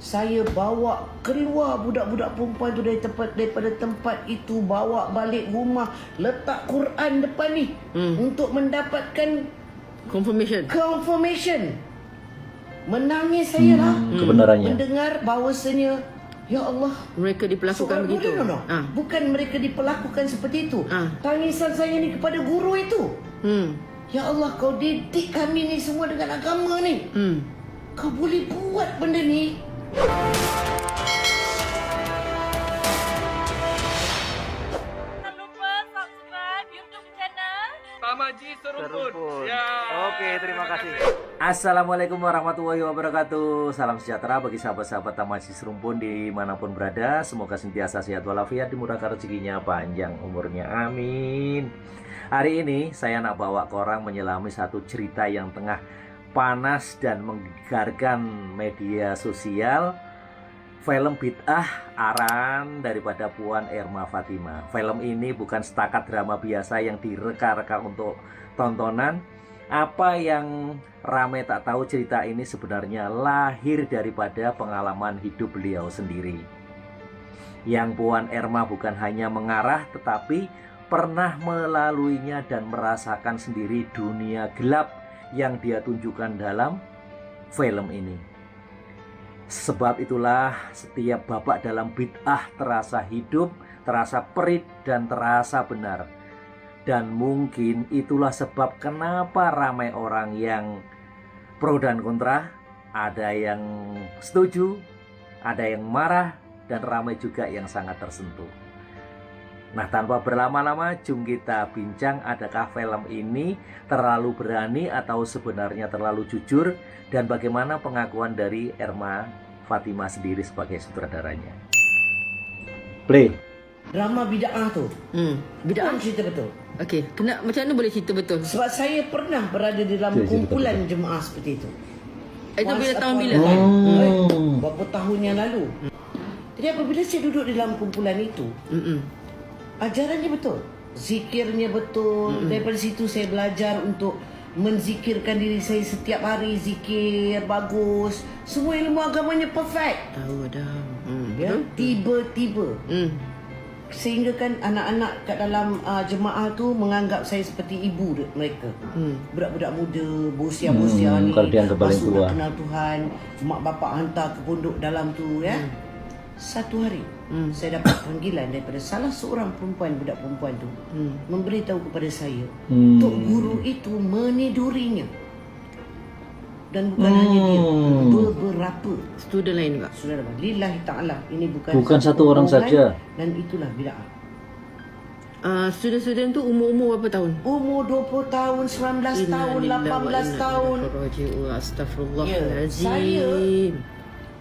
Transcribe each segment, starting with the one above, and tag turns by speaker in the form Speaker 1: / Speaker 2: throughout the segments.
Speaker 1: Saya bawa keluar budak-budak perempuan tu daripada tempat itu, bawa balik rumah, letak Quran depan ni untuk mendapatkan confirmation. Menangis saya lah
Speaker 2: kebenarannya.
Speaker 1: mendengar bahawasanya ya Allah,
Speaker 3: mereka diperlakukan begitu.
Speaker 1: No. Bukan mereka diperlakukan seperti itu. Tangisan saya ni kepada guru itu. Ya Allah, kau didik kami ni semua dengan agama ni. Kau boleh buat benda ni.
Speaker 4: Jangan lupa subscribe YouTube channel
Speaker 5: Tamaji Serumpun. Ya.
Speaker 2: Oke, terima kasih. Assalamualaikum warahmatullahi wabarakatuh. Salam sejahtera bagi sahabat-sahabat Tamaji Serumpun dimanapun berada. Semoga sentiasa sehat walafiat, dimurahkan rezekinya, panjang umurnya, amin. Hari ini saya nak bawa ke orang menyelami satu cerita yang tengah panas dan menggegarkan media sosial. Film bid'ah aran daripada Puan Erma Fatimah. Film ini bukan setakat drama biasa yang direka-reka untuk tontonan. Apa yang ramai tak tahu, cerita ini sebenarnya lahir daripada pengalaman hidup beliau sendiri. Yang Puan Erma bukan hanya mengarah, tetapi pernah melaluinya dan merasakan sendiri dunia gelap yang dia tunjukkan dalam film ini. Sebab itulah setiap babak dalam bid'ah terasa hidup, terasa perit, dan terasa benar. Dan mungkin itulah sebab kenapa ramai orang yang pro dan kontra. Ada yang setuju, ada yang marah, dan ramai juga yang sangat tersentuh. Nah, tanpa berlama-lama, jom kita bincang, adakah film ini terlalu berani atau sebenarnya terlalu jujur, dan bagaimana pengakuan dari Erma Fatimah sendiri sebagai sutradaranya. Play.
Speaker 1: Drama bid'ah tu.
Speaker 3: Bid'ah.
Speaker 1: Bukan cerita betul.
Speaker 3: Okey, macam mana boleh cerita betul?
Speaker 1: Sebab saya pernah berada di dalam kumpulan jemaah seperti itu.
Speaker 3: Itu bila tahun bila?
Speaker 1: Berapa tahun yang lalu. Jadi apabila saya duduk di dalam kumpulan itu, ajarannya betul, zikirnya betul. Daripada situ saya belajar untuk menzikirkan diri saya setiap hari, zikir bagus, semua ilmu agamanya perfect.
Speaker 3: Tahu dah.
Speaker 1: Ya, tiba-tiba sehingga kan anak-anak kat dalam jemaah tu menganggap saya seperti ibu mereka. Budak-budak muda, bosia-bosia ni masuk dah kenal Tuhan, mak bapak hantar ke pondok dalam tu ya. Satu hari saya dapat panggilan daripada salah seorang perempuan, budak perempuan tu memberitahu kepada saya tok guru itu menidurinya. Dan bukan hanya dia, beberapa
Speaker 3: Student lain juga.
Speaker 1: saudara, lillahi ta'ala, ini bukan
Speaker 2: satu orang saja.
Speaker 1: Dan itulah bid'ah.
Speaker 3: Student-student tu umur berapa tahun?
Speaker 1: Umur 20 tahun, 19 tahun, 18 tahun.
Speaker 3: Astagfirullahalazim.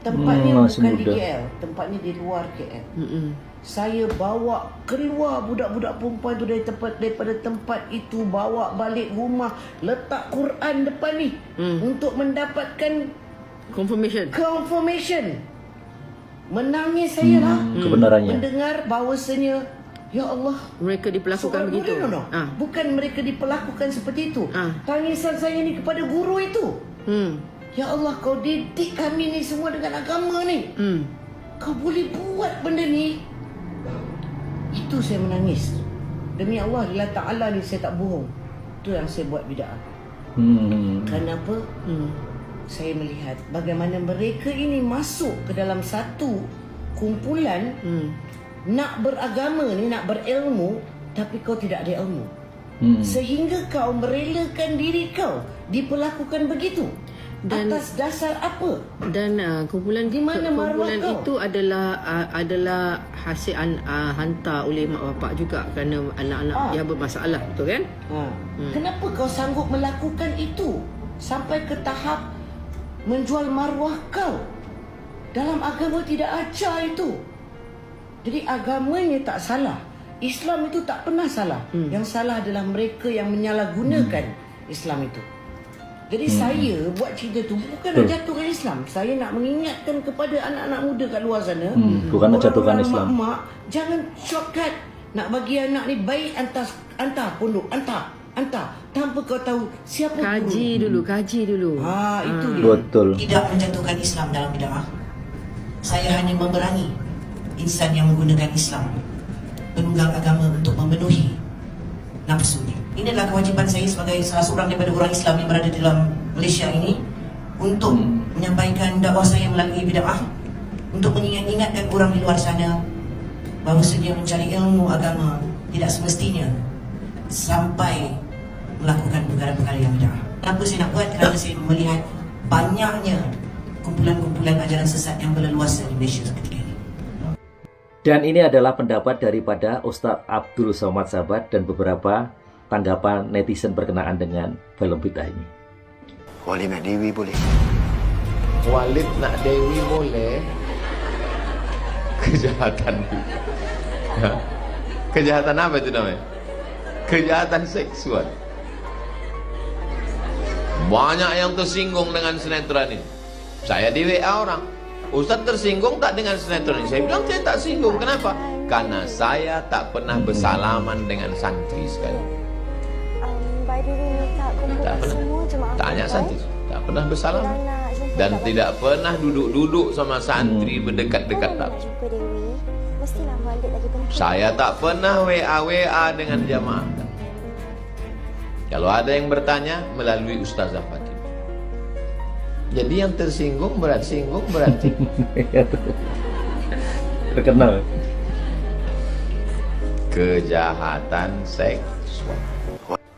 Speaker 1: Tempatnya bukan di
Speaker 2: muda.
Speaker 1: KL, tempatnya di luar KL. Saya bawa keluar budak-budak perempuan tu daripada tempat itu, bawa balik rumah, letak Quran depan ni untuk mendapatkan confirmation. Menangis saya lah
Speaker 2: kebenarannya.
Speaker 1: mendengar bahawasanya ya Allah,
Speaker 3: mereka diperlakukan begitu.
Speaker 1: No. Bukan mereka diperlakukan seperti itu. Tangisan saya ni kepada guru itu. Ya Allah, kau didik kami ni semua dengan agama ni. Kau boleh buat benda ni. Itu saya menangis. Demi Allah, Allah Ta'ala ni saya tak bohong. Itu yang saya buat bid'ah. Kenapa? Saya melihat bagaimana mereka ini masuk ke dalam satu kumpulan nak beragama ni, nak berilmu, tapi kau tidak ada ilmu. Sehingga kau merelakan diri kau diperlakukan begitu. Dan atas dasar apa?
Speaker 3: Dan kumpulan
Speaker 1: Di mana
Speaker 3: kumpulan
Speaker 1: maruah
Speaker 3: itu adalah hasil hantar oleh mak bapak juga, kerana anak-anak dia bermasalah, betul kan?
Speaker 1: Kenapa kau sanggup melakukan itu sampai ke tahap menjual maruah kau? Dalam agama tidak ajar itu. Jadi agamanya tak salah, Islam itu tak pernah salah. Yang salah adalah mereka yang menyalahgunakan Islam itu. Jadi saya buat cerita tu bukan nak jatuhkan Islam. Saya nak mengingatkan kepada anak-anak muda kat luar sana,
Speaker 2: bukan nak jatuhkan Islam.
Speaker 1: Mak-mak, jangan shortcut. Nak bagi anak ni baik, hantar pondok, hantar tanpa kau tahu siapa
Speaker 3: Kaji
Speaker 1: guru.
Speaker 3: dulu.
Speaker 1: Itu dia.
Speaker 2: Betul.
Speaker 6: Tidak menjatuhkan Islam dalam bid'ah.
Speaker 1: Saya hanya memerangi insan yang menggunakan Islam, penunggang agama, untuk memenuhi nafsu. Ini adalah kewajipan saya sebagai salah seorang daripada orang Islam yang berada dalam Malaysia ini, untuk menyampaikan dakwah saya melalui bid'ah, untuk mengingatkan orang di luar sana bahawa dia mencari ilmu agama tidak semestinya sampai melakukan perkara-perkara yang bid'ah. Kenapa saya nak buat? Kerana saya melihat banyaknya kumpulan-kumpulan ajaran sesat yang berleluasa di Malaysia ketika ini.
Speaker 2: Dan ini adalah pendapat daripada Ustadz Abdul Somad Sabat dan beberapa tanggapan netizen berkenaan dengan film bid'ah ini.
Speaker 6: Walid nak Dewi boleh.
Speaker 7: Walid nak Dewi boleh. Kejahatan. Kejahatan apa itu namanya? Kejahatan seksual. Banyak yang tersinggung dengan sinetron ini. Saya di WA orang, Ustaz tersinggung tak dengan sinetron ini? Saya bilang saya tak singgung. Kenapa? Karena saya tak pernah bersalaman dengan santri sekali.
Speaker 8: By the way, minta kumpulkan
Speaker 7: Tak pernah.
Speaker 8: semua jemaah
Speaker 7: Tanya
Speaker 8: baik.
Speaker 7: santri, tak pernah bersalaman.
Speaker 8: Orang nak jumpa
Speaker 7: Dan
Speaker 8: tak
Speaker 7: tidak pernah duduk-duduk sama santri berdekat-dekat
Speaker 8: Orang
Speaker 7: tak.
Speaker 8: nak jumpa Dewi, mestilah Walid lagi penting.
Speaker 7: Saya tak pernah WA dengan jamaah. Kalau ada yang bertanya melalui Ustazah Fatimah. Jadi yang tersinggung berarti
Speaker 2: Terkenal.
Speaker 7: kejahatan seksual.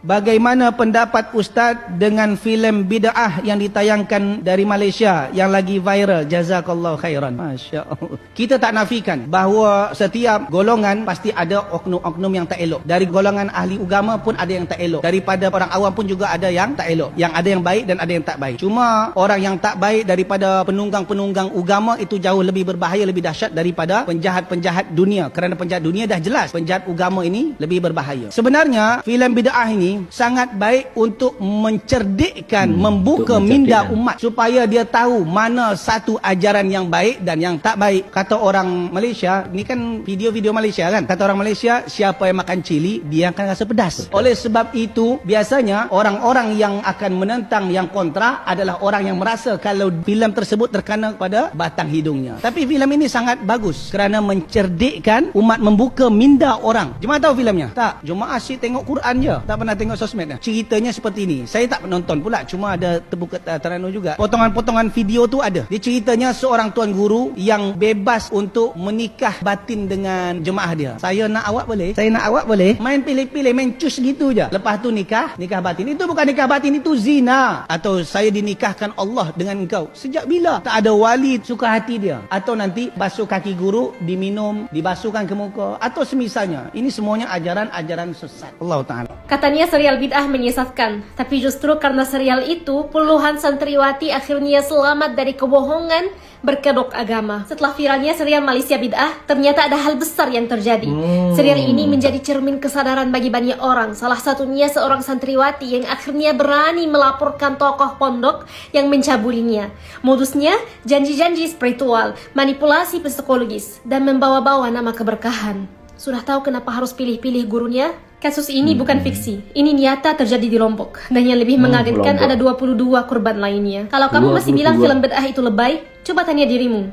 Speaker 9: Bagaimana pendapat Ustaz dengan filem bid'ah yang ditayangkan dari Malaysia yang lagi viral? Jazakallahu khairan. Masya Allah. Kita tak nafikan bahawa setiap golongan pasti ada oknum-oknum yang tak elok. Dari golongan ahli agama pun ada yang tak elok. Daripada orang awam pun juga ada yang tak elok. Yang ada yang baik dan ada yang tak baik. Cuma orang yang tak baik daripada penunggang-penunggang agama itu jauh lebih berbahaya, lebih dahsyat daripada penjahat-penjahat dunia. Kerana penjahat dunia dah jelas, penjahat agama ini lebih berbahaya. Sebenarnya filem bid'ah ini sangat baik untuk mencerdikkan, membuka minda umat supaya dia tahu mana satu ajaran yang baik dan yang tak baik. Kata orang Malaysia, ni kan video-video Malaysia kan, kata orang Malaysia, siapa yang makan cili dia akan rasa pedas. Oleh sebab itu biasanya orang-orang yang akan menentang, yang kontra adalah orang yang merasa kalau filem tersebut terkena pada batang hidungnya. Tapi filem ini sangat bagus kerana mencerdikkan umat, membuka minda orang. Jemaah tahu filemnya? Tak. Jemaah asyik tengok Quran je, tak pernah tengok sosmed. Ceritanya seperti ini. Saya tak menonton pula, cuma ada terbuka Terengganu juga. Potongan-potongan video tu ada. Dia ceritanya seorang tuan guru yang bebas untuk menikah batin dengan jemaah dia. Saya nak awak boleh? Saya nak awak boleh? Main pilih-pilih, main cus gitu je. Lepas tu nikah batin. Itu bukan nikah batin, itu zina. Atau saya dinikahkan Allah dengan engkau. Sejak bila? Tak ada wali suka hati dia. Atau nanti basuh kaki guru, diminum, dibasuhkan ke muka. Atau semisalnya. Ini semuanya ajaran-ajaran sesat. Allah Ta'ala.
Speaker 10: Katanya serial bid'ah menyesatkan, tapi justru karena serial itu, puluhan santriwati akhirnya selamat dari kebohongan berkedok agama. Setelah viralnya serial Malaysia Bid'ah, ternyata ada hal besar yang terjadi. Serial ini menjadi cermin kesadaran bagi banyak orang, salah satunya seorang santriwati yang akhirnya berani melaporkan tokoh pondok yang mencabulinya. Modusnya, janji-janji spiritual, manipulasi psikologis, dan membawa-bawa nama keberkahan. Sudah tahu kenapa harus pilih-pilih gurunya? Kasus ini bukan fiksi, ini nyata terjadi di Lombok. Dan yang lebih mengagetkan ada 22 korban lainnya. Kalau kamu masih bilang film bid'ah itu lebay, coba tanya dirimu.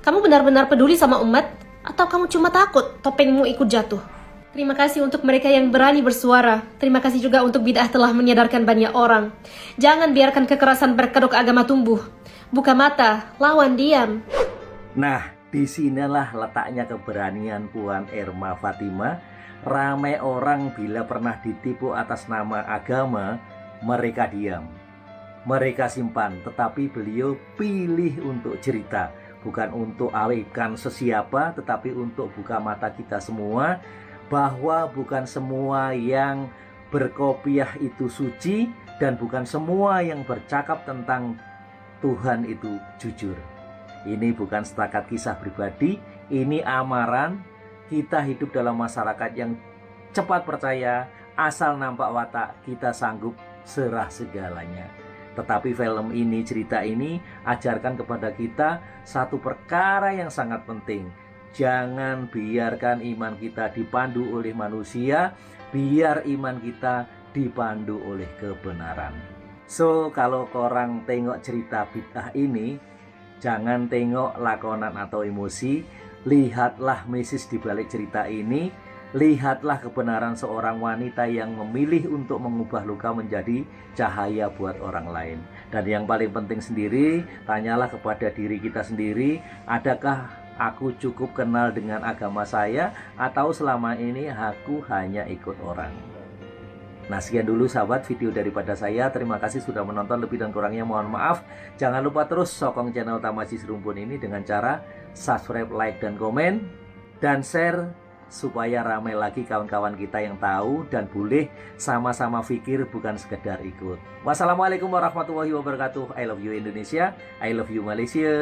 Speaker 10: Kamu benar-benar peduli sama umat? Atau kamu cuma takut topengmu ikut jatuh? Terima kasih untuk mereka yang berani bersuara. Terima kasih juga untuk bid'ah telah menyadarkan banyak orang. Jangan biarkan kekerasan berkedok agama tumbuh. Buka mata, lawan diam.
Speaker 2: Nah, disinilah letaknya keberanian Puan Erma Fatimah. Ramai orang bila pernah ditipu atas nama agama, mereka diam, mereka simpan. Tetapi beliau pilih untuk cerita, bukan untuk awetkan sesiapa, tetapi untuk buka mata kita semua bahwa bukan semua yang berkopiah itu suci, dan bukan semua yang bercakap tentang Tuhan itu jujur. Ini bukan setakat kisah pribadi, ini amaran. Kita hidup dalam masyarakat yang cepat percaya, asal nampak watak kita sanggup serah segalanya. Tetapi film ini, cerita ini ajarkan kepada kita satu perkara yang sangat penting. Jangan biarkan iman kita dipandu oleh manusia, biar iman kita dipandu oleh kebenaran. So, kalau korang tengok cerita bid'ah ini, Jangan tengok lakonan atau emosi, lihatlah message di balik cerita ini, lihatlah kebenaran seorang wanita yang memilih untuk mengubah luka menjadi cahaya buat orang lain. Dan yang paling penting sendiri, tanyalah kepada diri kita sendiri, adakah aku cukup kenal dengan agama saya atau selama ini aku hanya ikut orang? Nah, sekian dulu sahabat video daripada saya. Terima kasih sudah menonton, lebih dan kurangnya mohon maaf. Jangan lupa terus sokong channel Tamajis Rumpun ini dengan cara subscribe, like, dan komen, dan share supaya ramai lagi kawan-kawan kita yang tahu dan boleh sama-sama fikir, bukan sekedar ikut. Wassalamualaikum warahmatullahi wabarakatuh. I love you Indonesia, I love you Malaysia.